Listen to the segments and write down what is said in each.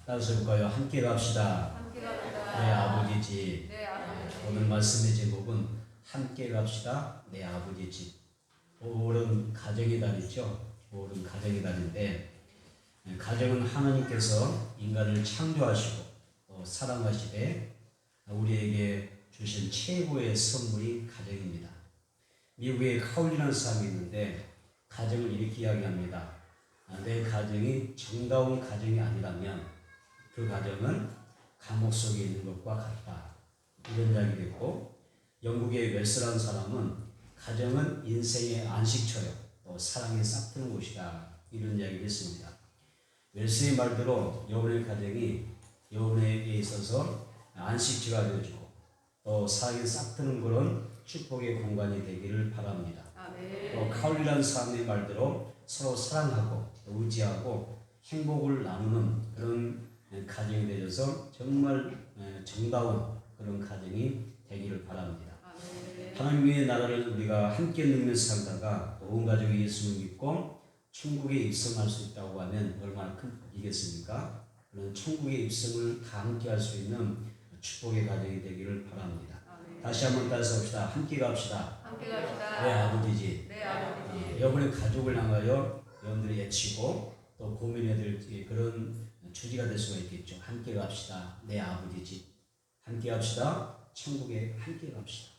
따라서 볼까요? 함께 갑시다. 함께 갑시다. 내 아버지 집. 내 아버지 집. 오늘 말씀의 제목은 함께 갑시다. 내 아버지 집. 옳은 가정의 달이죠. 옳은 가정의 달인데, 가정은 하나님께서 인간을 창조하시고 사랑하시되 우리에게 주신 최고의 선물이 가정입니다. 미국에 카울리라는 사람이 있는데 가정을 이렇게 이야기합니다. 내 가정이 정다운 가정이 아니라면 그 가정은 감옥 속에 있는 것과 같다. 이런 이야기를 했고, 영국의 웰스라는 사람은 가정은 인생의 안식처요, 또 사랑의 싹트는 곳이다. 이런 이야기를 했습니다. 웰스의 말대로 여러분의 가정이 여러분에게 있어서 안식처가 되어주고 또 사랑의 싹트는 그런 축복의 공간이 되기를 바랍니다. 아멘. 또 카울리라는 사람의 말대로 서로 사랑하고 의지하고 행복을 나누는 그런 가정이 되어서 정말 정다운 그런 가정이 되기를 바랍니다. 아멘. 하나님의 나라를 우리가 함께 누리면서 살다가 온 가족이 예수를 믿고 천국에 입성할 수 있다고 하면 얼마나 큰 복이겠습니까? 그런 천국의 입성을 다 함께 할 수 있는 축복의 가정이 되기를 바랍니다. 아멘. 다시 한번 따라서 봅시다. 함께 갑시다. 함께 갑시다. 내 아버지 집. 내 아버지 집. 여러분의 가족을 향하여 여러분들이 외치고 또 고민해야 될 그런 주제가 될 수가 있겠죠. 함께 갑시다. 내 아버지 집. 함께 갑시다. 천국에 함께 갑시다.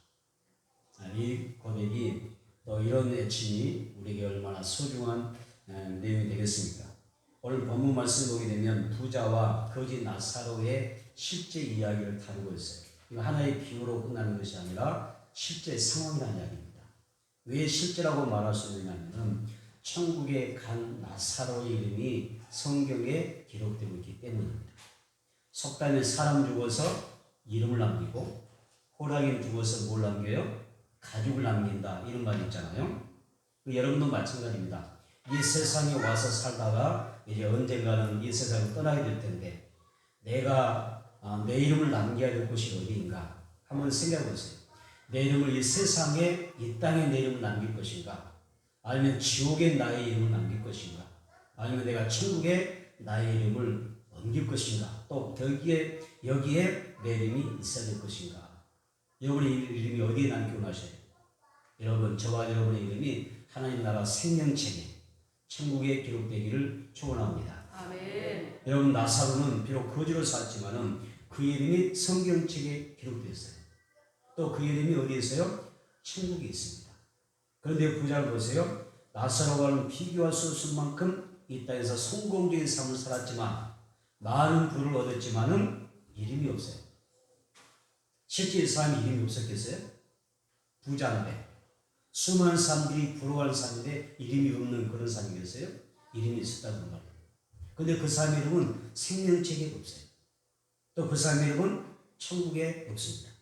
이 고백이 또 이런 외침이 우리에게 얼마나 소중한 내용이 되겠습니까? 오늘 본문 말씀 보게 되면 부자와 거지 나사로의 실제 이야기를 다루고 있어요. 이거 하나의 비유로 끝나는 것이 아니라 실제 상황이라는 이야기입니다. 왜 실제라고 말할 수 있느냐면 천국에 간 나사로의 이름이 성경에 기록되고 있기 때문입니다. 속담에 사람 죽어서 이름을 남기고 호랑이 죽어서 뭘 남겨요? 가족을 남긴다, 이런 말이 있잖아요. 여러분도 마찬가지입니다. 이 세상에 와서 살다가 이제 언젠가는 이 세상을 떠나게 될 텐데 내가 내 이름을 남겨야 될 곳이 어디인가 한번 생각해 보세요. 내 이름을 이 세상에, 이 땅에 내 이름을 남길 것인가, 아니면 지옥에 나의 이름을 남길 것인가, 아니면 내가 천국에 나의 이름을 옮길 것인가, 또 여기에 내 이름이 있어야 될 것인가. 여러분의 이름이 어디에 남기고 나셔요? 여러분, 저와 여러분의 이름이 하나님 나라 생명책에 천국에 기록되기를 축원합니다. 아멘. 여러분, 나사로는 비록 거지로 살았지만은 그 이름이 성경책에 기록되었어요. 또 그 이름이 어디에 있어요? 천국에 있습니다. 그런데 부자를 보세요. 나사로와는 비교할 수 없을 만큼 이 땅에서 성공적인 삶을 살았지만 많은 부를 얻었지만은 이름이 없어요. 실제 이 사람이 이름이 없었겠어요? 부자인데 수많은 사람들이 부러워하는 사람인데 이름이 없는 그런 사람이겠어요? 이름이 있었다는 말이에요. 그런데 그 사람의 이름은 생명책에 없어요. 또 그 사람의 이름은 천국에 없습니다.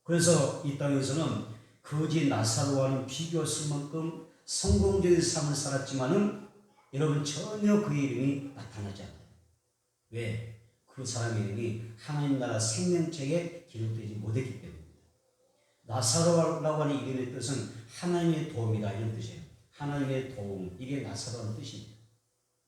그래서 이 땅에서는 거지 나사로와는 비교할 수 만큼 성공적인 삶을 살았지만은 여러분 전혀 그의 이름이 나타나지 않아요. 왜? 그 사람의 이름이 하나님 나라 생명책에 기록되지 못했기 때문입니다. 나사로라고 하는 이름의 뜻은 하나님의 도움이다, 이런 뜻이에요. 하나님의 도움, 이게 나사로라는 뜻입니다.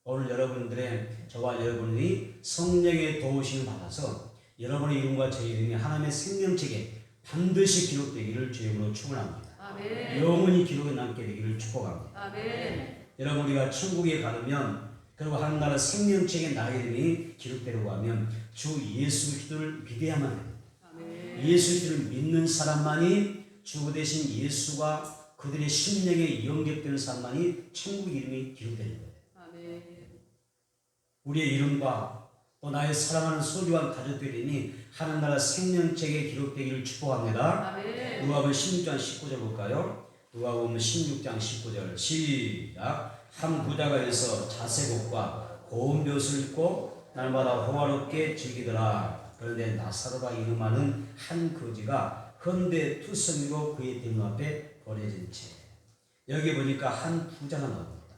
오늘 여러분들의, 저와 여러분이 성령의 도우심을 받아서 여러분의 이름과 제 이름이 하나님의 생명책에 반드시 기록되기를 주님으로 축원합니다. 아멘. 영원히 기록에 남게 되기를 축복합니다. 아멘. 여러분, 우리가 천국에 가면, 그리고 하나님 나라 생명책에 나의 이름이 기록되려고 하면 주 예수 그리스도를 믿어야만 합니다. 아멘. 예수 그리스도를 믿는 사람만이, 주 대신 예수가 그들의 심령에 연결되는 사람만이 천국 이름이 기록되는 거예요. 아멘. 우리의 이름과 또 나의 사랑하는 소중한 가족들의 이름이 하나님 나라 생명책에 기록되기를 축복합니다. 아멘. 누가복음 16장 19절 볼까요? 누가복음 16장 19절 시작. 한 부자가 있어 자색옷과 고운 벼슬을 입고 날마다 호화롭게 즐기더라. 그런데 나사로라 이름하는 한 거지가 헌데 투성이로 그의 대문 앞에 버려진 채. 여기 보니까 한 부자가 나옵니다.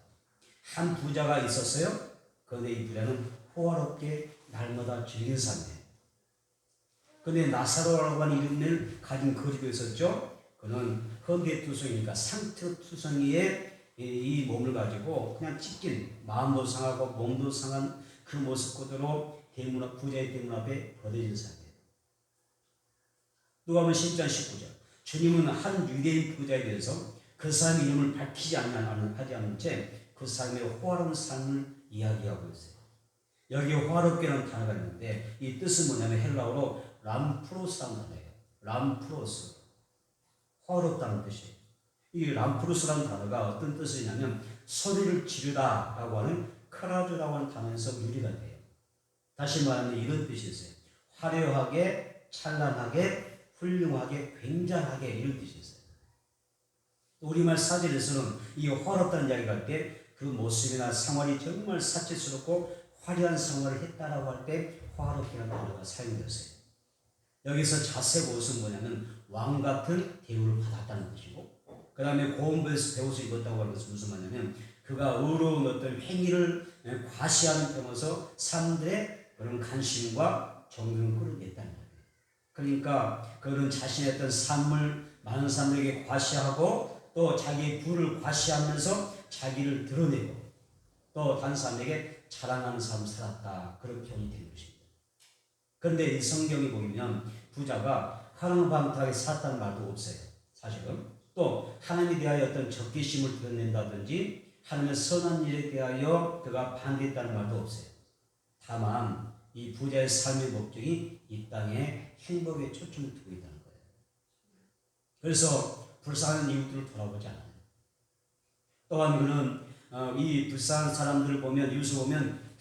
한 부자가 있었어요. 그런데 이 부자는 호화롭게 날마다 즐기는 사람이에요. 그런데 나사로라고 하는 이름을 가진 거지도 있었죠. 그는 헌데투성이니까 상투성이의 이 몸을 가지고 그냥 찢긴, 마음도 상하고 몸도 상한 그 모습 그대로 부자의 대문 앞에 버려진 상태예요. 누가복음 10장 19절. 주님은 한 유대인 부자에 대해서 그 사람의 이름을 밝히지 하지 않은 채 그 사람의 호화로운 삶을 이야기하고 있어요. 여기 호화롭게라는 단어가 있는데 이 뜻은 뭐냐면 헬라어로 람프로스라는 단어예요. 람프로스. 호화롭다는 뜻이에요. 이 람프로스라는 단어가 어떤 뜻이냐면 소리를 지르다라고 하는 크라주라고 하는 단어에서 유래가 돼요. 다시 말하면 이런 뜻이 있어요. 화려하게, 찬란하게, 훌륭하게, 굉장하게 이런 뜻이 있어요. 우리말 사전에서는 이 화롭다는 이야기가 할 때 그 모습이나 생활이 정말 사치스럽고 화려한 생활을 했다라고 할 때 화롭게라는 단어가 사용되었어요. 여기서 자세가 무슨 뭐냐면 왕 같은 대우를 받았다는 것이고 그 다음에 고운 배옷을 입었다고 하는 것은 무슨 말이냐면 그가 의로운 어떤 행위를 과시하는 점에서 사람들의 그런 관심과 존경을 끌어냈다는 거예요. 그러니까 그는 자신의 어떤 삶을 많은 사람들에게 과시하고 또 자기의 부를 과시하면서 자기를 드러내고 또 다른 사람에게 자랑하는 삶을 살았다. 그런 표현이 되는 것입니다. 그런데 이 성경에 보면 부자가 하나방탕하게 살았다는 말도 없어요. 사실은. 또 하나님에 대하여 어떤 적개심을 드러낸다든지 하나님의 선한 일에 대하여 그가 반대했다는 말도 없어요. 다만 이 부자의 삶의 목적이 이 땅의 행복에 초점을 두고 있다는 거예요. 그래서 불쌍한 이웃들을 돌아보지 않아요. 또한 그는 이 불쌍한 사람들을 보면 이웃을 보면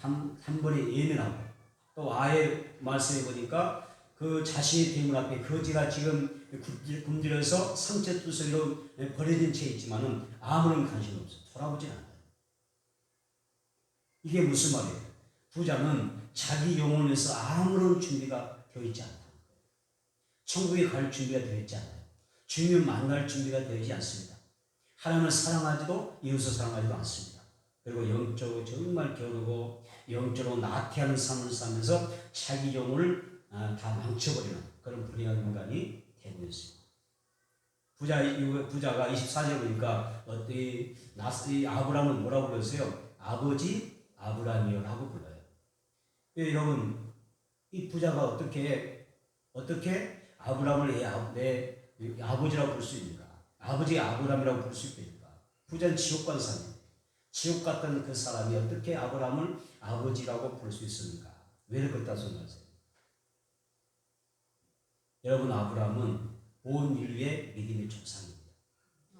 단번에 예민하고 또 아예 말씀해 보니까 그 자신의 대문 앞에 거지가 지금 굶주려서 상처투성이로 버려진 채 있지만은 아무런 관심 없어. 돌아보지 않아요. 이게 무슨 말이에요? 부자는 자기 영혼을 위해서 아무런 준비가 되어 있지 않다. 천국에 갈 준비가 되어 있지 않아요. 주님을 만날 준비가 되어 있지 않습니다. 하나님을 사랑하지도 이웃을 사랑하지도 않습니다. 그리고 영적으로 정말 겨루고 영적으로 나태하는 삶을 살면서 자기 영혼을 다 망쳐버리는 그런 불행한 인간이 되고 있습니다. 부자가 24절 보니까 이 아브라함을 뭐라고 불렀어요? 아버지 아브라함이라고 불러요. 여러분 이 부자가 어떻게 아브라함을 내 아버지라고 부를 수 있는가? 아버지 아브라함이라고 부를 수 있겠는가? 부자는 지옥 간 사람입니다. 지옥 갔던 그 사람이 어떻게 아브라함을 아버지라고 부를 수 있습니까? 왜 그렇다 생각하세요? 여러분 아브라함은 온 인류의 믿음의 조상입니다.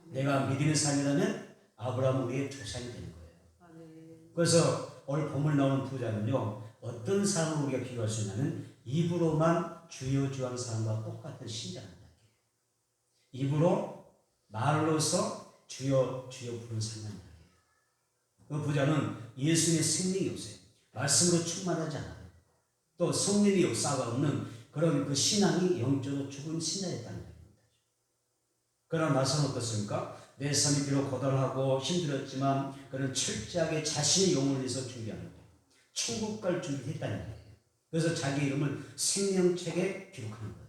내가 믿음의 삶이라면 아브라함은 우리의 조상이 되는 거예요. 그래서 오늘 본문에 나오는 부자는요 어떤 사람을 우리가 비교할 수 있냐면 입으로만 주여 주하는 사람과 똑같은 신자란 이야기예요. 입으로 말로서 주여 주여 부르는 사람이란 이야기예요. 그 부자는 예수님의 생명이 없어요. 말씀으로 충만하지 않아요. 또 성령의 역사가 없는 그런 그 신앙이 영적으로 죽은 신자였다는 이야기입니다. 그러나 나서는 어떻습니까? 내 삶이 비록 고단하고 힘들었지만 그는 철저하게 자신의 영혼을 위해서 준비하는 거예요. 천국 갈 준비를 했다는 거예요. 그래서 자기 이름을 생명책에 기록하는 거예요.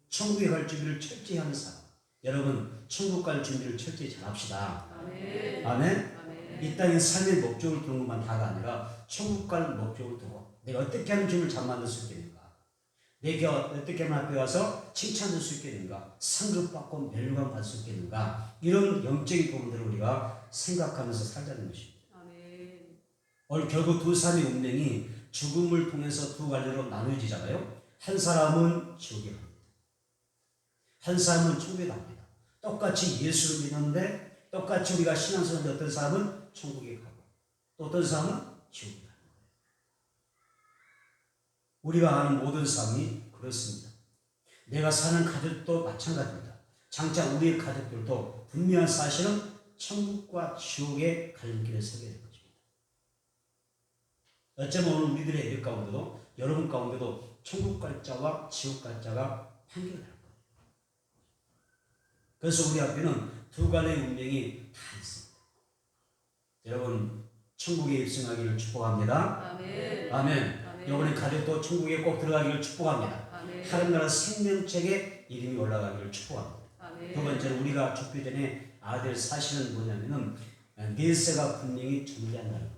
천국에 갈 준비를 철저히 하는 사람. 여러분 천국 갈 준비를 철저히 잘 합시다. 아멘. 아멘. 이 땅의 삶의 목적을 두는 것만 다가 아니라 천국 갈 목적을 두고 내가 어떻게 하면 주님을 잘 만들 수 있겠는가? 내가 어떻게 하면 앞에 와서 칭찬할 수 있겠는가? 상급받고 멸류관 받을 수 있겠는가? 이런 영적인 부분들을 우리가 생각하면서 살자는 것입니다. 아멘. 오늘 결국 두 사람의 운명이 죽음을 통해서 두 갈래로 나누어지잖아요. 한 사람은 지옥에 갑니다. 한 사람은 천국에 갑니다. 똑같이 예수를 믿는데 똑같이 우리가 신앙생활인데 어떤 사람은 천국에 가고 또 어떤 사람은 지옥에 가는 거예요. 우리가 아는 모든 삶이 그렇습니다. 내가 사는 가족도 마찬가지입니다. 장차 우리의 가족들도 분명한 사실은 천국과 지옥의 갈림길에 서게 될 것입니다. 어쩌면 오늘 우리들의 예배 가운데도 여러분 가운데도 천국 갈 자와 지옥 갈 자가 판결될 거예요. 그래서 우리 앞에는 두 갈래의 운명이 다 있습니다. 여러분 천국에 입성하기를 축복합니다. 아멘. 아멘. 여러분의 가족도 천국에 꼭 들어가기를 축복합니다. 아멘. 하늘나라 생명책에 이름이 올라가기를 축복합니다. 아멘. 두 번째는 우리가 죽기 전에 아들 사실은 뭐냐면은 내세가 분명히 존재한다는 겁니다.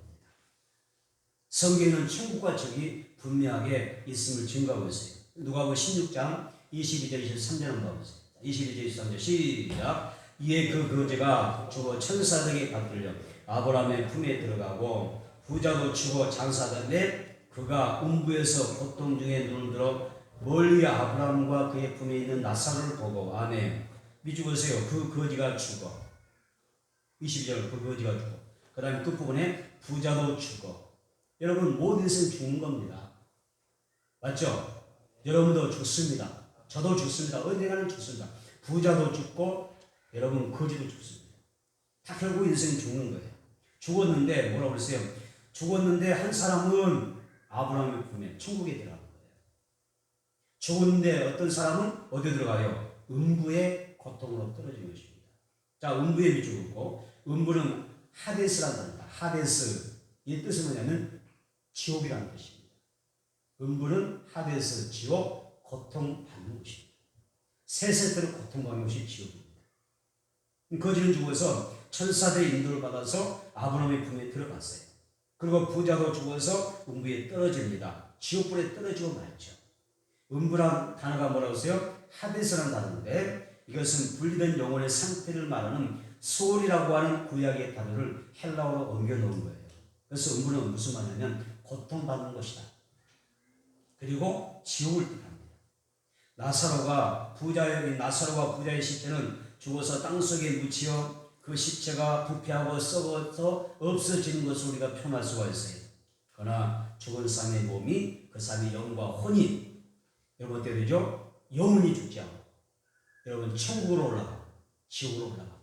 성경에는 천국과 지옥이 분명하게 있음을 증거하고 있어요. 누가복음 16장 22절 23절 한번 봐보세요. 22절 23절 시작. 이에 그 거지가 죽어 천사들에게 받들려 아브라함의 품에 들어가고 부자도 죽어 장사하던데 그가 음부에서 고통 중에 눈을 들어 멀리 아브라함과 그의 품에 있는 나사로를 보고 아멘. 밑줄 보세요. 그 거지가 죽어. 22절 그 거지가 죽어. 그 다음에 끝부분에 부자도 죽어. 여러분 모든 인생 죽는 겁니다. 맞죠? 여러분도 죽습니다. 저도 죽습니다. 어디가는 죽습니다. 부자도 죽고 여러분 거지도 죽습니다. 다 결국 인생은 죽는 거예요. 죽었는데 뭐라고 그랬어요? 죽었는데 한 사람은 아브라함의 품에 천국에 들어간 거예요. 죽었는데 어떤 사람은 어디 들어가요? 음부의 고통으로 떨어진 것입니다. 자, 음부의 밑줄 긋고 음부는 하데스란 단어입니다. 하데스 이 뜻은 뭐냐면 지옥이라는 뜻입니다. 음부는 하데스 지옥 고통받는 곳입니다. 세세대로 고통받는 곳이 지옥입니다. 거지는 죽어서 천사들의 인도를 받아서 아브라함의 품에 들어갔어요. 그리고 부자도 죽어서 음부에 떨어집니다. 지옥불에 떨어지고 말죠. 음부란 단어가 뭐라고 했어요? 하데스라는 단어인데 이것은 분리된 영혼의 상태를 말하는 소울이라고 하는 구약의 단어를 헬라어로 옮겨놓은 거예요. 그래서 음부는 무슨 말이냐면 고통받는 것이다. 그리고 지옥을 뜻합니다. 나사로가 부자의 시체는 죽어서 땅속에 묻혀 그 시체가 부패하고 썩어서 없어지는 것을 우리가 표현할 수가 있어요. 그러나 죽은 사람의 몸이 그 사람의 영과 혼이 여러분 어떻게 되죠? 영혼이 죽지 않고 여러분 천국으로 올라가고 지옥으로 올라가고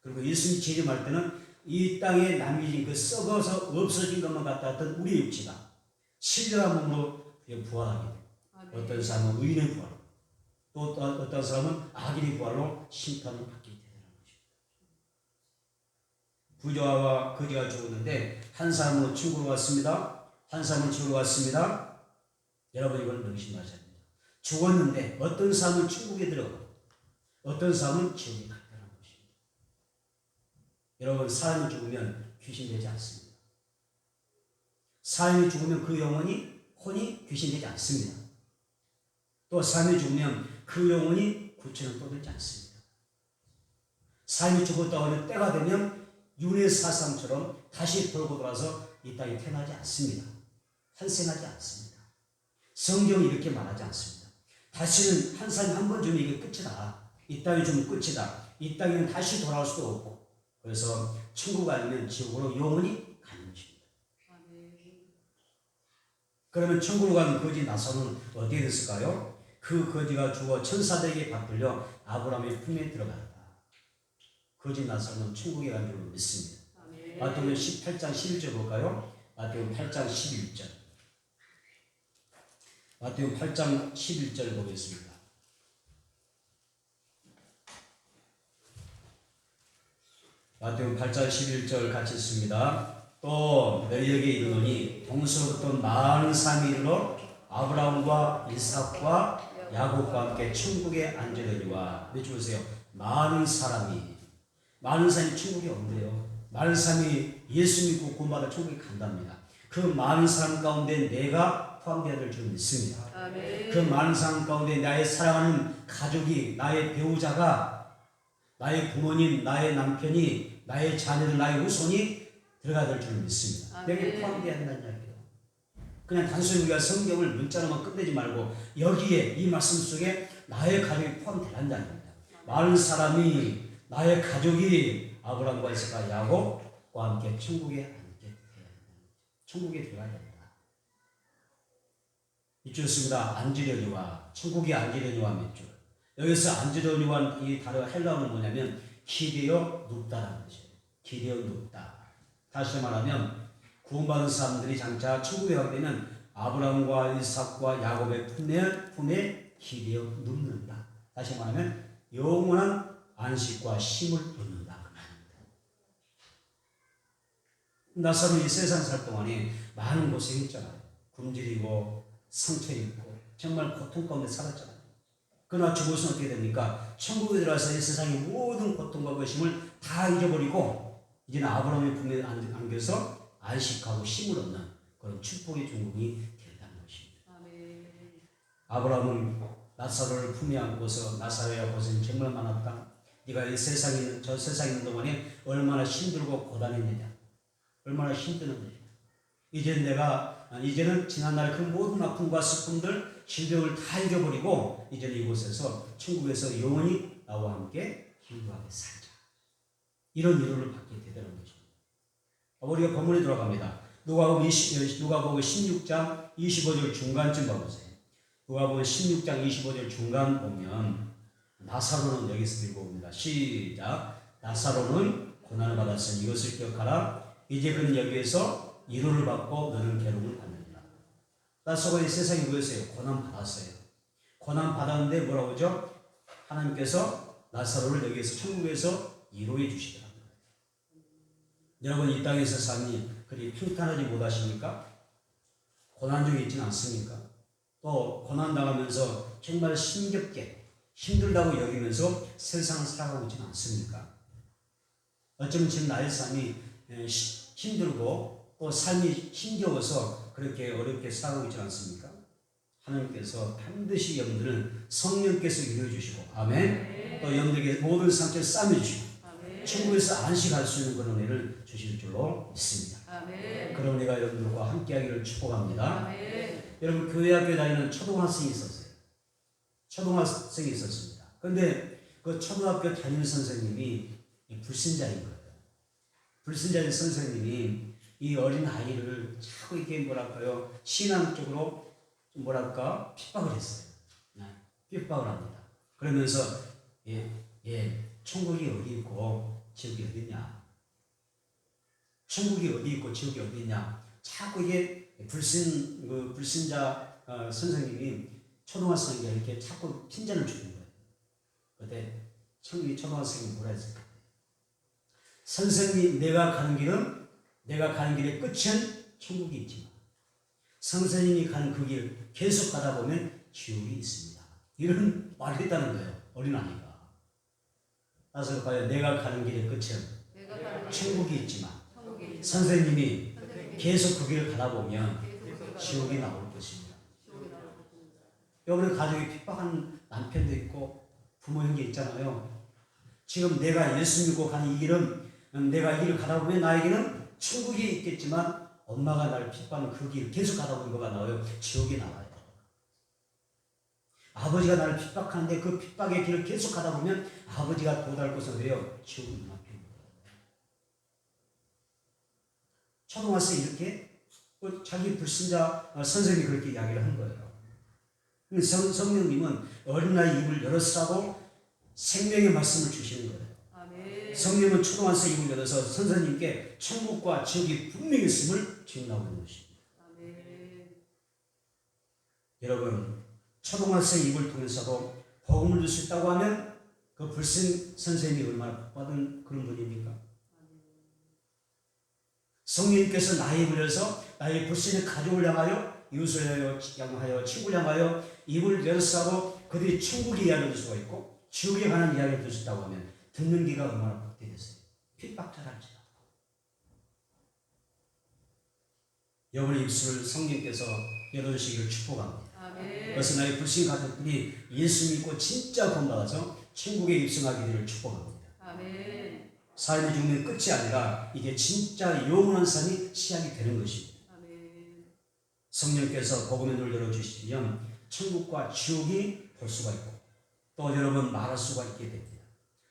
그리고 예수님 재림할 때는 이 땅에 남겨진 그 썩어서 없어진 것만 갖다 했던 우리의 육체가 신령한 몸으로 부활하게 돼요. 어떤 사람은 의인의 부활로 또 어떤 사람은 악인의 부활로 심판을 받게 되는 것입니다. 부자와 거지가 죽었는데 한 사람은 천국으로 갔습니다. 한 사람은 지옥으로 갔습니다. 여러분 이걸 명심하셔야 됩니다. 죽었는데 어떤 사람은 천국에 들어가고 어떤 사람은 지옥에 간다는 것입니다. 여러분 사람이 죽으면 귀신 되지 않습니다. 사람이 죽으면 그 혼이 귀신 되지 않습니다. 또 사람이 죽으면 그 영혼이 구체로 떠들지 않습니다. 사람이 죽었다고 하는 때가 되면 윤회 사상처럼 다시 돌고 돌아서 이 땅에 태어나지 않습니다. 탄생하지 않습니다. 성경이 이렇게 말하지 않습니다. 다시는 한 사람이 한 번 죽으면 이게 끝이다. 이 땅에 죽으면 끝이다. 이 땅에는 다시 돌아올 수도 없고 그래서 천국 아니면 지옥으로 영원히 가는 것입니다. 그러면 천국으로 가는 거지 나사로는 어디에 됐을까요? 그 거지가 죽어 천사들에게 받들려 아브라함의 품에 들어갔다. 거지 나사로는 천국에 간 줄로 믿습니다. 마태복음 18장 11절 볼까요? 마태복음 8장 11절. 마태복음 8장 11절 보겠습니다. 마태복음 8장 11절 같이 읽습니다. 또 너희에게 이르노니 동서부터 많은 사람이 이르러 아브라함과 이삭과 야곱과 함께 천국에 앉으려니와 몇 줄 보세요. 많은 사람이 천국에 온대요. 많은 사람이 예수 믿고 구원받아 천국에 간답니다. 그 많은 사람 가운데 내가 포함되어야 될 줄 믿습니다. 그 많은 사람 가운데 나의 사랑하는 가족이 나의 배우자가 나의 부모님, 나의 남편이 나의 자녀들, 나의 후손이 들어가야 될 줄 믿습니다. 여기에 포함되어야 한다는 이야기예요. 그냥 단순히 우리가 성경을 문자로만 끝내지 말고 여기에 이 말씀 속에 나의 가족이 포함되란다는 겁니다. 많은 사람이 나의 가족이 아브라함과 이삭과 야곱과 함께 천국에 앉게 돼야 된다. 천국에 들어가야 된다. 밑줄 씁니다. 앉으려니와 천국에 앉으려니와 밑줄. 여기서 앉으려니와 이 단어 헬라어는 뭐냐면 기대어 눕다라는 것이에요. 기대어 눕다. 다시 말하면 구원받은 사람들이 장차 천국에 가게 되면 아브라함과 이삭과 야곱의 품에 기대어 눕는다. 다시 말하면 영원한 안식과 쉼을 얻는다. 나사로 이 세상 살 동안에 많은 고생했잖아요. 굶주리고 상처 입고 정말 고통 가운데 살았잖아요. 그러나 죽어서 어떻게 됩니까? 천국에 들어와서 이 세상의 모든 고통과 고심을 다 잊어버리고 이제는 아브라함의 품에 안겨서 안식하고 쉼을 얻는 그런 축복의 종국이 된다는 것입니다. 아멘. 아브라함은 나사로를 품에 안고서 나사로야 고생이 정말 많았다. 네가 이 세상에 저 세상에 있는 동안에 얼마나 힘들고 고단했느냐. 얼마나 힘드는데. 이제는 지난날 그 모든 아픔과 슬픔들, 힘듦을 다 잊어버리고 이제는 이곳에서 천국에서 영원히 나와 함께 힘들하게 살자. 이런 위로를 받게 되는 것입니다. 우리가 본문에 들어갑니다. 누가복음 16장 25절 중간쯤 봐보세요. 누가복음 16장 25절 중간 보면 나사로는 여기서 들고 옵니다. 시작. 나사로는 고난을 받았으니 이것을 기억하라. 이제 그는 여기에서 위로를 받고 너는 괴로움을 받느니라. 나사로가 이 세상에 뭐였어요? 고난 받았어요. 고난 받았는데 뭐라고 하죠? 하나님께서 나사로를 여기에서 천국에서 위로해 주시더라고요. 여러분 이 땅에서 삶이 그리 평탄하지 못하십니까? 고난 중에 있지는 않습니까? 또 고난 당하면서 정말 힘겹게 힘들다고 여기면서 세상을 살아가고 있지는 않습니까? 어쩌면 지금 나의 삶이 힘들고 또 삶이 힘겨워서 그렇게 어렵게 살아가고 있지 않습니까? 하나님께서 반드시 여러분들은 성령께서 위로해 주시고 아멘. 또 여러분들에게 모든 상처를 싸매주시고 천국에서 안식할 수 있는 그런 은혜를 주실 줄로 믿습니다. 아멘. 그런 은혜가 여러분들과 함께하기를 축복합니다. 아멘. 여러분 교회 학교에 다니는 초등학생이 있었어요. 초등학생이 있었습니다. 그런데 그 초등학교 담임 선생님이 불신자인 거예요. 불신자인 선생님이 이 어린 아이를 자꾸 이렇게 뭐랄까요 신앙 쪽으로 좀 뭐랄까 핍박을 했어요. 핍박을 합니다. 그러면서 천국이 어디 있고 지옥이 어디 있냐? 천국이 어디 있고 지옥이 어디 있냐? 자꾸 이게 불신자 선생님이 초등학생에게 이렇게 자꾸 핀잔을 주는 거예요. 그때 초등학생이 뭐라 했을까? 선생님, 내가 가는 길의 끝은 천국이 있지만 선생님이 가는 그 길 계속 가다 보면 지옥이 있습니다. 이런 말을 했다는 거예요. 어린아이가. 나서 봐요. 내가 가는 길의 끝은 천국이 있지만 선생님이 계속 그 길을 가다 보면 지옥이 나올 것입니다. 여러분의 가족이 핍박한 남편도 있고 부모 형제 있잖아요. 지금 내가 예수 믿고 가는 이 길은 내가 이 길을 가다 보면 나에게는 천국이 있겠지만 엄마가 나를 핍박하는 그 길 계속 가다 보면 뭐가 나와요? 지옥이 나와요. 아버지가 나를 핍박하는데 그 핍박의 길을 계속 가다 보면 아버지가 도달할 곳은 왜요? 지옥이 눈앞입니다. 초등학생이 이렇게 자기 불신자 선생님이 그렇게 이야기를 한 거예요. 성령님은 어린아이 입을 열었으라고 생명의 말씀을 주시는 거예요. 아멘. 성령은 초등학생 입을 열어서 선생님께 천국과 지옥이 분명히 있음을 증언하고 있는 것입니다. 아멘. 여러분 초등학생 입을 통해서도 복음을 줄 수 있다고 하면 그 불신 선생님이 얼마나 복받은 그런 분입니까? 성령님께서 나의 입을 열어서 나의 불신의 가족을 향하여 이웃을 향하여 친구를 향하여 입을 열어서 그들이 천국의 이야기를 들 수가 있고 지옥에 관한 이야기를 들 수 있다고 하면 듣는 귀가 얼마나 복되겠어요. 핍박자랄지라도 여러분의 입술을 성령께서 열어주시기를 축복합니다. 아멘. 그래서 나의 불신 가족들이 예수 믿고 진짜 구원받아서 천국에 입성하기를 축복합니다. 아멘. 삶의 죽는 끝이 아니라 이게 진짜 영원한 삶이 시작이 되는 것입니다. 아멘. 성령께서 복음의 눈을 열어주시면 천국과 지옥이 볼 수가 있고 또 여러분 말할 수가 있게 됩니다.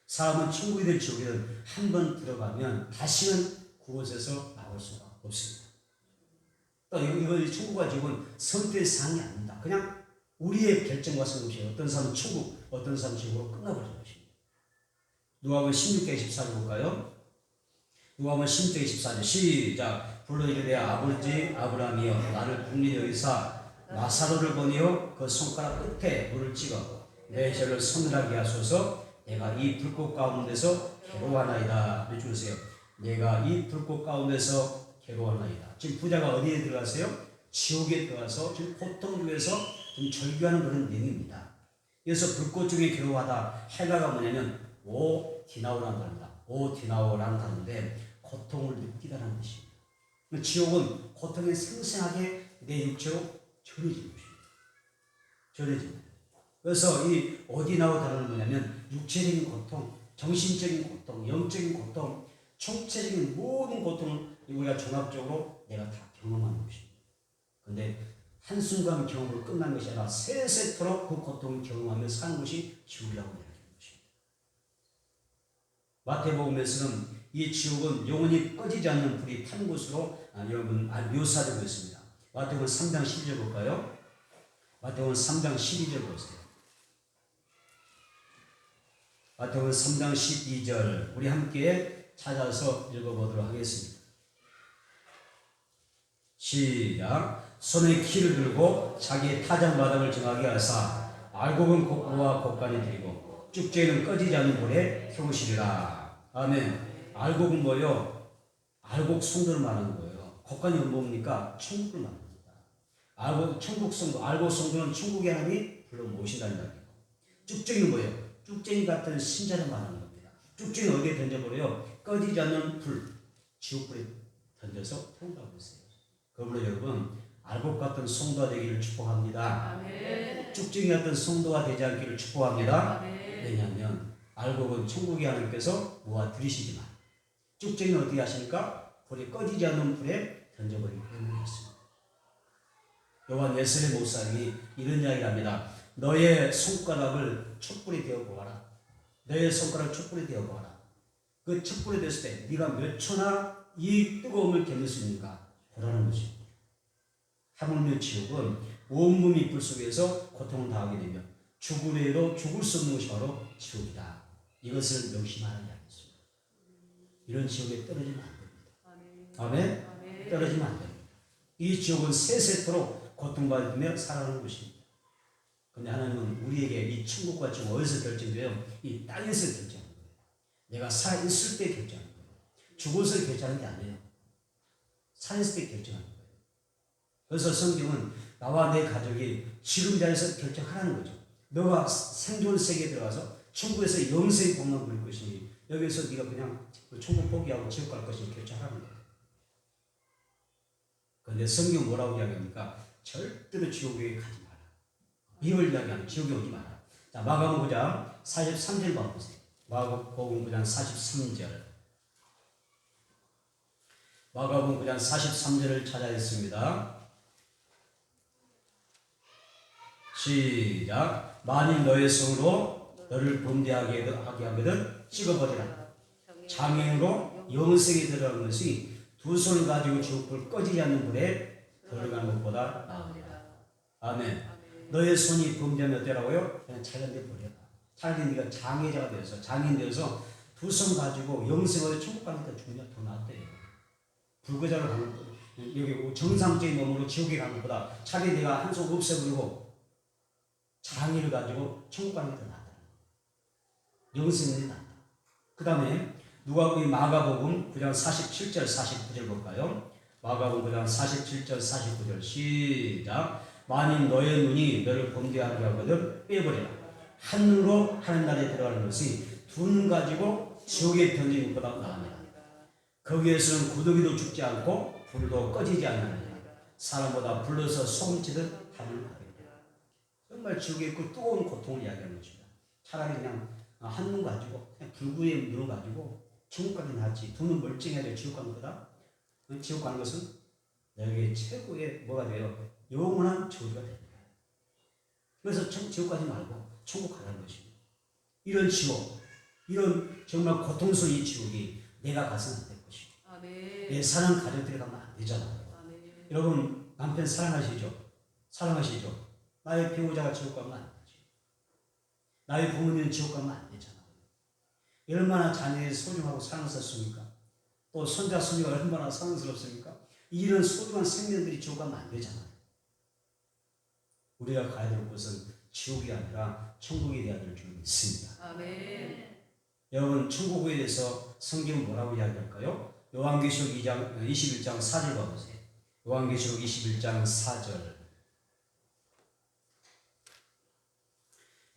사람은 천국이든 지옥이든 한 번 들어가면 다시는 그곳에서 나올 수가 없습니다. 또 이거 천국과 지옥은 선택의 사항이 아닙니다. 그냥 우리의 결정과 상관없이 어떤 사람은 천국, 어떤 사람은 지옥으로 끝나버리는 것입니다. 누가복음 16장 24절 볼까요? 누가복음 16장 24절 시작. 불러 이르되 아버지 아브라함이여 나를 국리 여기사 나사로를 보내어 그 손가락 끝에 물을 찍어 내 혀를 서늘하게 하소서. 내가 이 불꽃 가운데서 괴로워하나이다. 해주세요. 내가 이 불꽃 가운데서 괴로워하나이다. 지금 부자가 어디에 들어가세요? 지옥에 들어가서 지금 고통 중에서 좀 절규하는 그런 내용입니다. 그래서 불꽃 중에 괴로워하다. 해가가 뭐냐면 오디나오라는 단어입니다. 오디나오라는 단어인데 고통을 느끼다라는 뜻입니다. 지옥은 고통이 생생하게 내 육체로 전해지는 것입니다. 전해집니다. 그래서 이 어디나와 다른 뭐냐면 육체적인 고통, 정신적인 고통, 영적인 고통, 총체적인 모든 고통을 우리가 종합적으로 내가 다 경험하는 것입니다. 그런데 한순간 경험으로 끝난 것이 아니라 세세토록 그 고통을 경험하며 사는 것이 지옥이라고 이야기하는 것입니다. 마태복음에서는 이 지옥은 영원히 꺼지지 않는 불이 탄 곳으로 여러분 묘사되고 있습니다. 마태복음 3장 12절 볼까요? 마태복음 3장 12절 보세요. 마태복음 3장 12절 우리 함께 찾아서 읽어보도록 하겠습니다. 시작. 손에 키를 들고 자기의 타작마당을 정하게 하사 알곡은 곡부와 곡간에 드리고 쭉지는 꺼지지 않는 불에 태우시리라. 아멘. 알곡은 뭐요? 알곡 성도를 말하는 거예요. 곡간이 뭡니까? 천국을 말합니다. 알곡 천국 성도, 알곡 성도는 천국의 하나님이 불러 모신다는 이야기고, 쭉지는 뭐예요? 쭉쟁이 같은 신자를 말하는 겁니다. 쭉쟁이 어디에 던져버려요? 꺼지지 않는 불, 지옥불에 던져서 태운다고 했어요. 그러므로 여러분 알곡 같은 성도가 되기를 축복합니다. 아멘. 쭉쟁이 같은 성도가 되지 않기를 축복합니다. 아멘. 왜냐하면 알곡은 천국의 하나님께서 모아 들이시지만 쭉쟁이는 어떻게 하십니까? 불에 꺼지지 않는 불에 던져버리기 때문이었습니다. 요한 웨슬리 목사님이 이런 이야기를 합니다. 너의 손가락을 촛불이 되어 보아라. 너의 손가락 촛불이 되어 보아라. 그 촛불이 됐을 때 네가 몇 초나 이 뜨거움을 견딜 수 있는가 보라는 것입니다. 하물며 지옥은 온몸이 불 속에서 고통을 당하게 되며 죽으래도 죽을 수 없는 것이 바로 지옥이다. 이것을 명심하는 이야기입니다. 이런 지옥에 떨어지면 안 됩니다. 아멘? 아멘. 떨어지면 안 됩니다. 이 지옥은 세세토록 고통받으며 살아가는 것입니다. 그런데 하나님은 우리에게 이 천국과 지옥 어디서 결정돼요? 이 땅에서 결정하는 거예요. 내가 살아있을 때 결정하는 거예요. 죽어서 결정하는 게 아니에요. 살아있을 때 결정하는 거예요. 그래서 성경은 나와 내 가족이 지금 자리에서 결정하라는 거죠. 너가 생존 세계에 들어가서 천국에서 영생의 복만 누릴 것이니 여기서 네가 그냥 천국 포기하고 지옥 갈 것이니 결정하라는 거예요. 그런데 성경 뭐라고 이야기합니까? 절대로 지옥에 가지 마라. 이걸 이야기하는 지옥에 오지 마라. 자, 마가복음 9장 43절 봐보세요. 마가복음 9장 43절. 마가복음 9장 43절을 찾아냈습니다. 시작. 만일 너의 손으로 너를 범죄하게 하거든 찍어버리라. 장애인으로 영생에 들어가는 것이 두 손을 가지고 지옥불 꺼지지 않는 불에 들어가는 것보다 나으리라. 아멘. 너의 손이 범죄하면 어때라고요? 그냥 차단돼 버려라. 차라리 네가 장애자가 되어서 장애인 되어서 두 손 가지고 영생으로 천국 가는 데 죽으면 더 낫대요. 불거자로 가는 거 여기 정상적인 몸으로 지옥에 가는 것보다 차라리 내가 한 손 없애버리고 장애를 가지고 천국 가는 게 더 낫다. 영생이 낫다. 그 다음에 누가복음 마가복음 9장 47절 49절 볼까요? 마가복음 9장 47절 49절 시작. 만일 너의 눈이 너를 범죄하게 하거든 빼버리라. 한 눈으로 하는 날에 들어가는 것이 두 눈 가지고 지옥에 던지는 것보다 나으니라. 거기에서는 구더기도 죽지 않고 불도 꺼지지 않느니라. 사람보다 불러서 소금치듯 하늘 가리라. 정말 지옥의 그 뜨거운 고통을 이야기하는 것입니다. 차라리 그냥 한 눈 가지고 그냥 불구의 눈을 가지고 천국 가기 낫지. 두 눈 멀쩡해야 돼. 지옥 가는 거다. 지옥 가는 것은 너에게 최고의 뭐가 돼요? 영원한 저주가 됩니다. 그래서 지옥 가지 말고 천국 가라는 것입니다. 이런 지옥, 이런 정말 고통스러운 이 지옥이 내가 가서는 안 될 것입니다. 아멘. 내 사랑하는 가족들이 가면 안 되잖아요. 아멘. 여러분 남편 사랑하시죠? 사랑하시죠? 나의 배우자가 지옥 가면 안 되지. 나의 부모님은 지옥 가면 안 되잖아요. 얼마나 자녀의 소중하고 사랑스럽습니까? 또 손자 손녀가 얼마나 사랑스럽습니까? 이런 소중한 생명들이 지옥 가면 안 되잖아요. 우리가 가야 될 곳은 지옥이 아니라 천국이 되어야 될 줄 믿습니다. 아멘. 여러분 천국에 대해서 성경은 뭐라고 이야기할까요? 요한계시록 21장 4절 봐보세요. 요한계시록 21장 4절.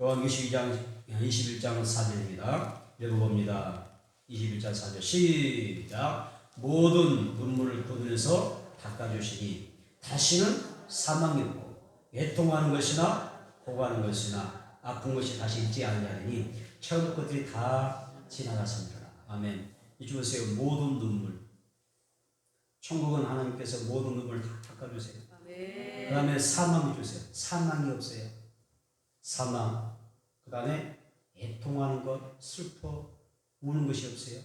요한계시록 21장 4절입니다. 읽어봅니다. 21장 4절 시작. 모든 눈물을 그 눈에서 닦아주시니 다시는 사망이 없고 애통하는 것이나 고가는 것이나 아픈 것이 다시 있지 아니하리니 처음 것들이 다 지나갔습니다. 아멘. 이주 보세요. 모든 눈물. 천국은 하나님께서 모든 눈물을 다 닦아주세요. 아멘. 그 다음에 사망이 주세요. 사망이 없어요. 사망. 그 다음에 애통하는 것, 슬퍼, 우는 것이 없어요.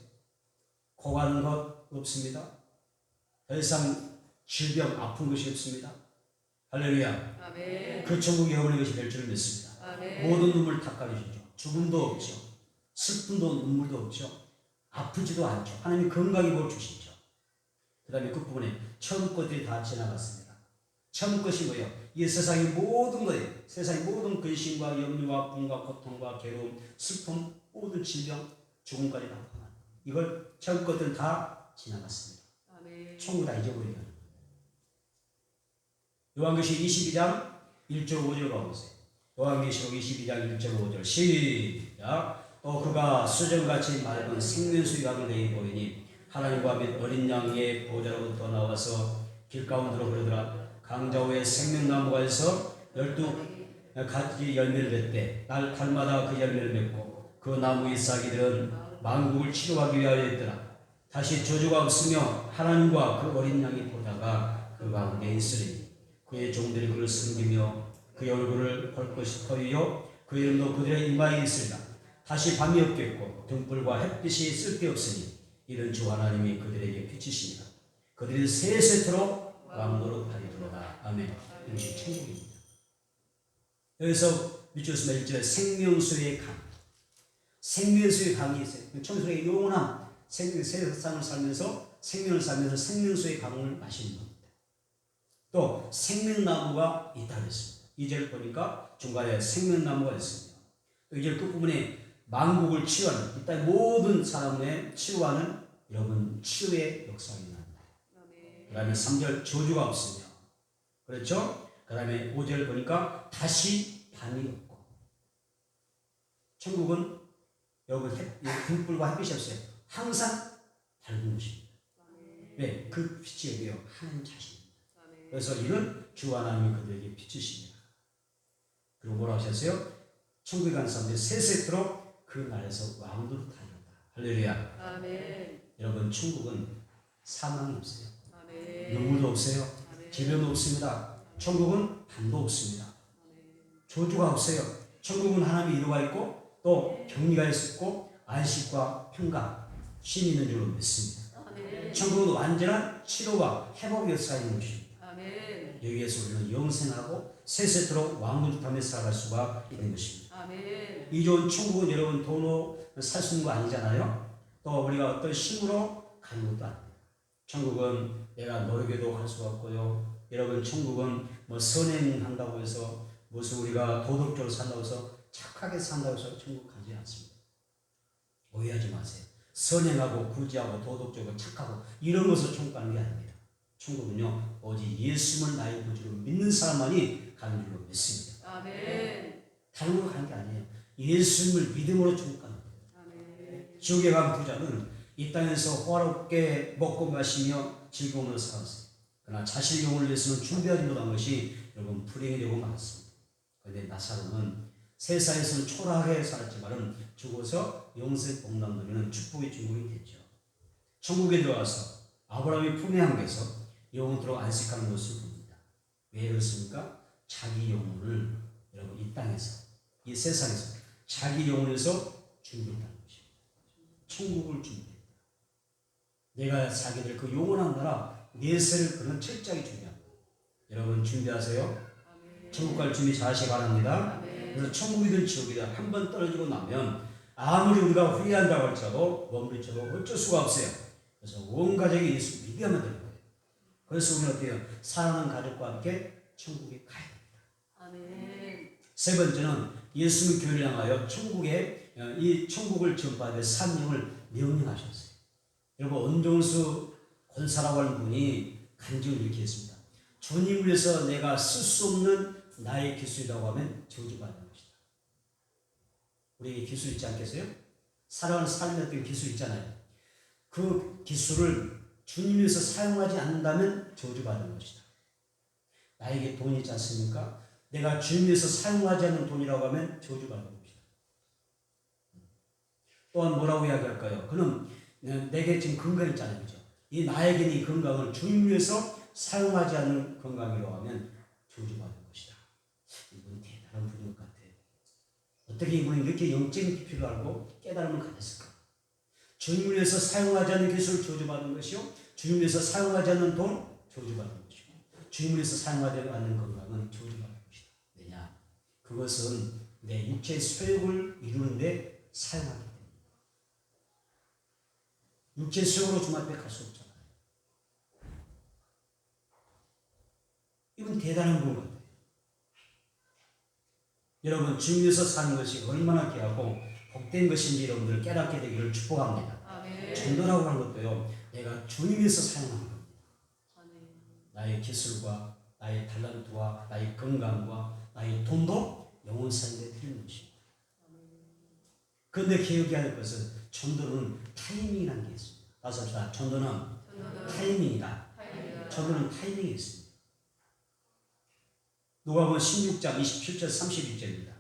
고가는 것 없습니다. 더 이상 질병, 아픈 것이 없습니다. 할렐루야. 아멘. 그 천국이 영원의 것이 될 줄 믿습니다. 아멘. 모든 눈물 닦아주시죠. 죽음도 없죠. 슬픔도 눈물도 없죠. 아프지도 않죠. 하나님이 건강히 볼 주시죠. 그 다음에 끝부분에 처음 것들이 다 지나갔습니다. 처음 것이 뭐예요? 이 세상의 모든 거예요. 세상의 모든 근심과 염려와 아픔과 고통과 괴로움, 슬픔, 모든 질병, 죽음까지 다 포함한 이걸 처음 것들은 다 지나갔습니다. 아멘. 천국 다 잊어버리는 거예요. 요한계시록 22장 1절 5절 가보세요. 요한계시록 22장 1절 5절 시작. 또 그가 수정같이 맑은 생명수의 강을 내게 보이니 하나님과 및 어린 양의 보좌로부터 나와서 길가운데로 흐르더라. 강자우에 생명나무가 있어 12가지 열매를 맺되 날 달마다 그 열매를 맺고 그 나무의 싹이들은 만국을 치료하기 위하여 있더라. 다시 저주가 없으며 하나님과 그 어린 양의 보좌가 그 가운데 있으리니 그의 종들이 그를 섬기며 그의 얼굴을 볼 것이요 그 이름도 그들의 이마에 있으리라. 다시 밤이 없겠고 등불과 햇빛이 쓸데없으니 이런 주 하나님이 그들에게 비치시니라. 그들이 세세토록 왕노릇 하리로다. 아멘. 이것이 천국입니다. 여기서 밑줄에서 1절에 생명수의 강, 생명수의 강이 있어요. 천국의 영원한 세상을 살면서 생명을 살면서 생명수의 강을 마시는 겁니다. 또 생명나무가 있다 그랬습니다. 2절 보니까 중간에 생명나무가 있습니다. 또 2절 끝부분에 만국을 치유하는, 이 땅의 모든 사람의 치유하는 여러분 치유의 역사가 일어납니다. 그 다음에 3절 저주가 없으며, 그렇죠? 그 다음에 5절 보니까 다시 밤이 없고, 천국은 여러분 등불과 햇빛이 없어요. 항상 밝은 것입니다. 왜? 그 빛이 여기요 하나님 자신입니다. 그래서 이는 주 하나님이 그들에게 비추십니다. 그리고 뭐라고 하셨어요? 천국에 가는 사람들이 세세토록 그 날에서 왕노릇 하리로다. 할렐루야. 아멘. 여러분 천국은 사망이 없어요. 아멘. 눈물도 없어요. 아멘. 질병도 없습니다. 천국은 밤도 없습니다. 아멘. 저주가 없어요. 천국은 하나님의 이루가 있고 또 격리가 있고 안식과 평강, 쉼이 있는 줄로 믿습니다. 아멘. 천국은 완전한 치료와 회복의 역사가 있는 것입니다. 아멘. 여기에서 우리는 영생하고 세세토록 왕노릇하며 살아갈 수가 있는 것입니다. 아멘. 이 좋은 천국은 여러분 돈으로 살 수 있는 거 아니잖아요. 또 우리가 어떤 힘으로 가는 것도 아닙니다. 천국은 내가 노력해도 갈 수가 없고요. 여러분 천국은 뭐 선행한다고 해서 무슨 우리가 도덕적으로 산다고 해서 착하게 산다고 해서 천국 가지 않습니다. 오해하지 마세요. 선행하고 구제하고 도덕적으로 착하고 이런 것으로 천국 가는 게 아닙니다. 천국은요 오직 예수님을 나의 구주로 믿는 사람만이 가는 줄로 믿습니다. 아멘. 다른 걸로 가는 게 아니에요. 예수님을 믿음으로 천국 가는 거예요. 아멘. 지옥에 간 부자는 이 땅에서 호화롭게 먹고 마시며 즐거움으로 살았어요. 그러나 자신의 영혼을 위해서는 준비하지 못한 것이 여러분 불행이 되고 말았습니다. 그런데 나사로는 세상에서는 초라하게 살았지만 죽어서 영생 복남 누리는 축복의 주인공이 됐죠. 천국에 들어가서 아브라함의 품에 안겨서 영원토록 안식하는 것을 봅니다. 왜 그렇습니까? 자기 영혼을 여러분 이 땅에서 이 세상에서 자기 영혼에서 준비했다는 것입니다. 천국을 준비했다. 내가 살게 될 그 영원한 나라 내세를 그는 철저하게 준비합니다. 여러분 준비하세요. 아멘. 천국 갈 준비 잘 하시기 바랍니다. 아멘. 그래서 천국이든 지옥이든 한 번 떨어지고 나면 아무리 우리가 후회한다고 할지라도 멈춰도 어쩔 수가 없어요. 그래서 온 가족이 예수 믿으면 되는 거예요. 그래서 우리는 어때요? 사랑하는 가족과 함께 천국에 가야 됩니다. 아멘. 세 번째는 예수님 교회를 향하여 천국에 이 천국을 전파하는 사명을 명령하셨어요. 여러분 언종수 권사라고 하는 분이 간증을 이렇게 했습니다. 주님을 위해서 내가 쓸 수 없는 나의 기술이라고 하면 저주받는 것이다. 우리에게 기술 있지 않겠어요? 살아가는 삶의 어떤 기술 있잖아요. 그 기술을 주님 위해서 사용하지 않는다면 저주받은 것이다. 나에게 돈이 있지 않습니까? 내가 주님 위해서 사용하지 않는 돈이라고 하면 저주받은 것이다. 또한 뭐라고 이야기할까요? 그는 내게 지금 건강 있잖아요. 그죠? 이 나에게 이 건강을 주님 위해서 사용하지 않는 건강이라고 하면 저주받은 것이다. 이분은 대단한 분인 것 같아요. 어떻게 이분이 이렇게 영적인 깊이를 알고 깨달음을 가졌을까? 주님 위해서 사용하지 않는 기술 저주받은 것이요, 주님 위해서 사용하지 않는 돈 저주받은 것이고, 주님 위해서 사용하지 않는 건강은 저주받은 것이다. 왜냐? 그것은 내 육체의 소욕을 이루는데 사용하기 때문에. 육체의 소욕으로 주님 앞에 갈 수 없잖아요. 이건 대단한 분 같아요. 여러분, 주님 위해서 사는 것이 얼마나 귀하고 복된 것인지 여러분들 깨닫게 되기를 축복합니다. 아멘. 전도라고 하는 것도요, 내가 주님 위해서 사용하는 겁니다. 아멘. 나의 기술과 나의 탤런트와 나의 건강과 나의 돈도 영혼 사용에 드리는 것입니다. 그런데 기억해야 할 것은 전도는 타이밍이라는 게 있습니다. 다시 합시다. 전도는 타이밍이다. 전도는 타이밍이 있습니다. 누가복음 16장 27절 31절입니다.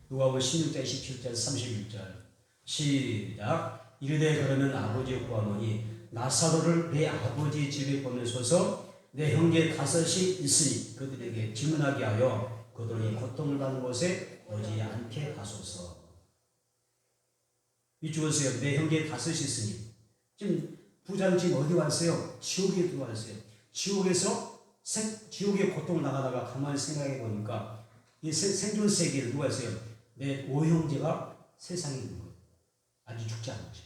누가복음 16장 27절 31절 시작. 이르되 그러면 아버지의 구하노니 나사로를 내 아버지 집에 보내소서. 내 형제 다섯이 있으니 그들에게 증언하게 하여 그들이 고통을 받는 곳에 오지 않게 하소서. 이쪽에서요, 내 형제 다섯이 있으니 지금 부자는 지금 어디 왔어요? 지옥에 들어왔어요. 지옥의 고통을 나가다가 가만히 생각해 보니까 이 생존 세계를 누가 했어요? 내 오형제가 세상에 있는 거예요. 아직 죽지 않은 거죠.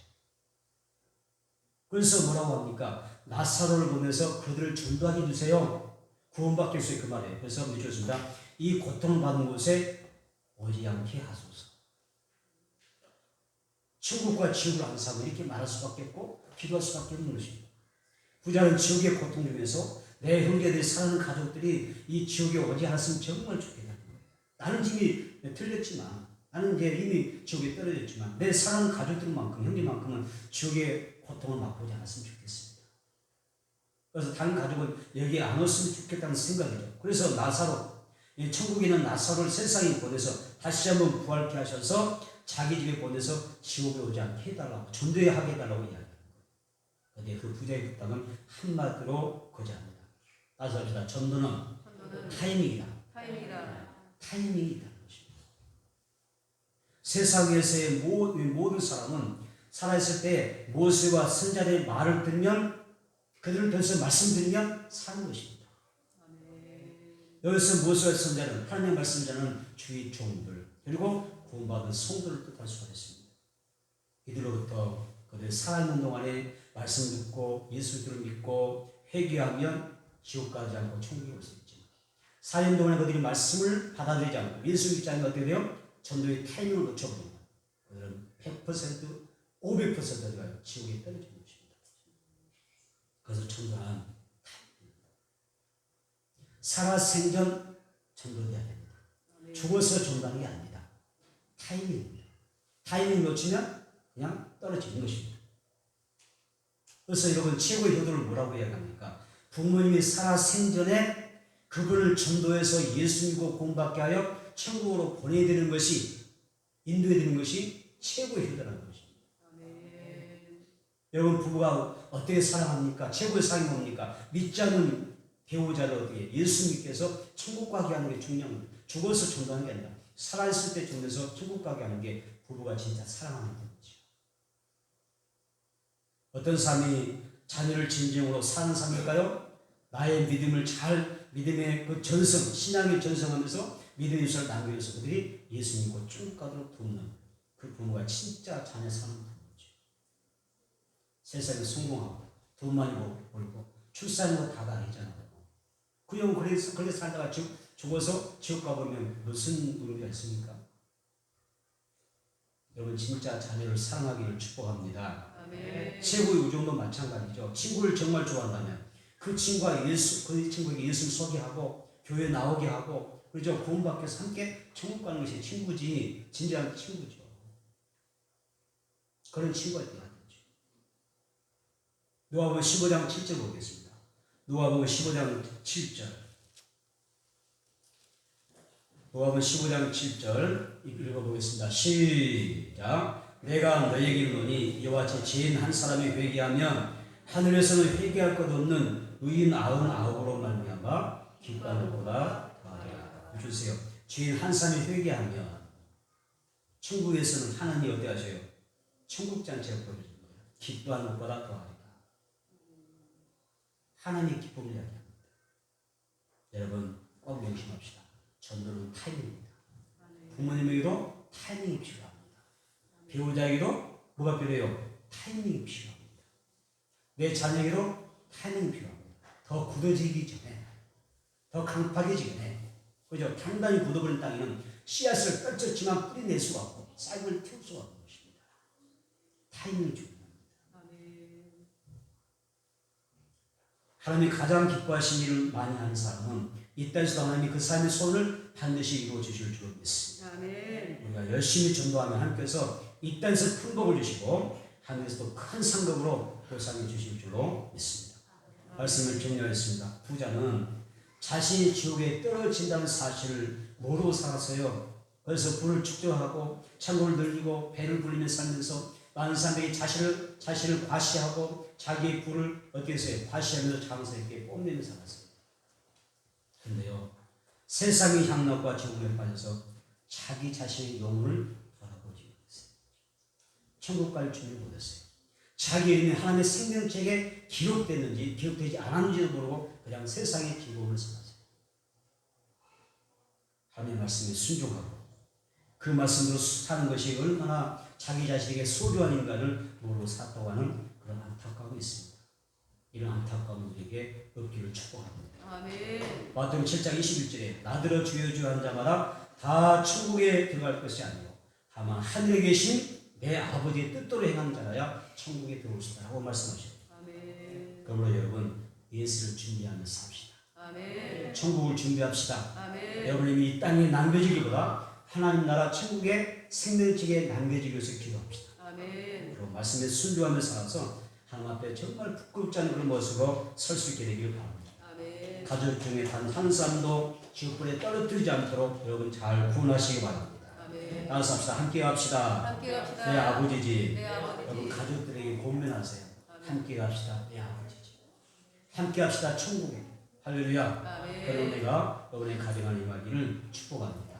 그래서 뭐라고 합니까? 나사로를 보내서 그들을 전도하게 해주세요. 구원받게 해주세요. 그 말이에요. 그래서 믿으셨습니다. 이 고통을 받는 곳에 오지 않게 하소서. 천국과 지옥을 안 사고 이렇게 말할 수밖에 없고 기도할 수밖에 없는 것입니다. 부자는 지옥의 고통 중에서 내 형제들이 사는 가족들이 이 지옥에 오지 않았으면 정말 좋겠다는 거예요. 나는 지금 틀렸지만, 나는 이제 이미 지옥에 떨어졌지만 내 사는 가족들만큼, 형제만큼은 지옥의 고통을 맛보지 않았으면 좋겠습니다. 그래서 다른 가족은 여기에 안 왔으면 좋겠다는 생각이죠. 그래서 나사로, 천국에 있는 나사로를 세상에 보내서 다시 한번 부활케 하셔서 자기 집에 보내서 지옥에 오지 않게 해달라고, 전도에 하게 해달라고 이야기합니다. 그런데 그 부자의 부탁은 한마디로 거절합니다. 다시 합시다. 전도는 타이밍이다. 타이밍이 있다는 것입니다. 세상에서의 모든 사람은 살아있을 때 모세와 선자들의 말을 들으면, 그들을 통해서 말씀드리면 사는 것입니다. 여기서 모세와 선자는, 하나님의 말씀자는 주의 종들, 그리고 구원받은 성도를 뜻할 수가 있습니다. 이들로부터 그들 살아있는 동안에 말씀 듣고 예수를 믿고 회개하면 지옥 가지 않고 천국에 올 수 있지만, 살인 동안에 그들이 말씀을 받아들이지 않고 예수 믿지 않으면 어떻게 돼요? 전도의 타이밍을 놓쳐버립니다. 그들은 100%, 500%가 지옥에 떨어지는 것입니다. 그래서 전도는 타이밍입니다. 살아생전 전도돼야 됩니다. 죽어서 전도하는 게 아닙니다. 타이밍입니다. 타이밍 놓치면 그냥 떨어지는 것입니다. 그래서 여러분, 최고의 효도를 뭐라고 이야기합니까? 부모님이 살아생전에 그분을 전도해서 예수 믿고 구원받게 하여 천국으로 보내드리는 것이, 인도해드리는 것이 최고의 효도라는 것입니다. 여러분, 부부가 어떻게 사랑합니까? 최고의 사랑이 뭡니까? 믿지 않는 배우자를 어떻게 예수 믿게 해서 천국 가게 하는 게 중요한 거예요. 죽어서 전도하는 게 아니라 살아있을 때 전도해서 천국 가게 하는 게 부부가 진짜 사랑하는 거죠. 어떤 사람이 자녀를 진정으로 사는 사람일까요? 나의 믿음의 그 전성, 신앙의 전성하면서 믿음의 유산을 남겨서 그들이 예수 믿고 천국 가도록 돕는 그 부모가 진짜 자녀 사는 부모죠. 세상에 성공하고 돈 많이 벌고 출산하는 거 다 아니잖아요. 그 형 그렇게 살다가 죽어서 지옥 가보면 무슨 의미가 있습니까? 여러분, 진짜 자녀를 사랑하기를 축복합니다. 최고의 우정도 마찬가지죠. 친구를 정말 좋아한다면 그 친구에게 예수를 소개하고 교회 나오게 하고, 그렇죠? 구원받게 해서 함께 천국 가는 것이 친구지, 진정한 친구죠. 그런 친구가 되어야 되죠. 누가복음 15장 7절 보겠습니다. 누가복음 15장 7절. 누가복음 15장 7절 읽어보겠습니다. 시작. 내가 너희에게 이르노니 이와 같이 죄인 한 사람이 회개하면 하늘에서는 회개할 것 없는 의인 99으로 말미암아 기뻐하는 것보다 더하리라. 주세요. 죄인 한 사람이 회개하면 천국에서는 하나님이 어떻게 하세요? 천국 잔치가 벌어지는 거예요. 기뻐하는 것보다 더하리라. 하나님의 기쁨을 이야기합니다. 여러분 꼭 명심합시다. 전도는 타이밍입니다. 부모님에게도 타이밍이 필요합니다. 배우자에게도 뭐가 필요해요? 타이밍이 필요합니다. 내 자녀에게도 타이밍이 필요합니다. 더 굳어지기 전에, 더 강팍해지기 전에, 그죠? 단단히 굳어버린 땅에는 씨앗을 떨쳤지만 뿌리낼 수가 없고 싹을 틔울 수가 없는 것입니다. 타이밍이 중요합니다. 하나님이 가장 기뻐하신 일을 많이 하는 사람은 이 땅에서도 하나님이 그 사람의 소원을 반드시 이루어 주실 줄 믿습니다. 우리가 열심히 전도하면 하나님께서 이 땅에서 큰 복을 주시고 하늘에서도 큰 상급으로 보상해 주실 줄로 믿습니다. 말씀을 정리하겠습니다. 부자는 자신이 지옥에 떨어진다는 사실을 모르고 살았어요. 그래서 부를 축적하고 창고를 늘리고 배를 불리며 살면서 많은 사람들이 자신을 과시하고 자기의 부를 어떻게 했어요? 과시하면서 장사했게 뽐내며 살았어요. 그런데요, 세상의 향락과 정욕에 빠져서 자기 자신의 영혼을 돌아보지 못했어요. 천국 갈 준비 못했어요. 자기 이름이 하나님의 생명책에 기록됐는지 기록되지 않았는지도 모르고 그냥 세상의 즐거움을 살았어요. 하나님의 말씀에 순종하고 그 말씀으로 사는 것이 얼마나 자기 자신에게 소중한 인간을 모르고 살았다고 하는 그런 안타까움이 있습니다. 이런 안타까움 우리에게 없기를 축복합니다. 마태복음 7장 21절에 나더러 주여 주여 한 자마다 다 천국에 들어갈 것이 아니고 다만 하늘에 계신 내 아버지의 뜻대로 행한 자라야 천국에 들어올 수 있다고 말씀하셨습니다. 그러므로 여러분 예수를 준비하며 삽시다. 천국을 준비합시다. 여러분이 이 땅에 남겨지기보다 하나님 나라 천국의 생명책에 남겨지기 위해서 기도합시다. 그리고 말씀에 순종하며 살아서 하나님 앞에 정말 부끄럽지 않은 그런 모습으로 설 수 있게 되기를 바랍니다. 가족 중에 단 한 사람도 지옥불에 떨어뜨리지 않도록 여러분 잘 구원하시기 바랍니다. 나와서 합시다. 함께 갑시다. 내 아버지지. 여러분 가족들에게 권면하세요. 함께 갑시다. 내 아버지지. 함께 합시다. 천국에. 할렐루야. 그런 내가 여러분의 가정을 임하기를 축복합니다.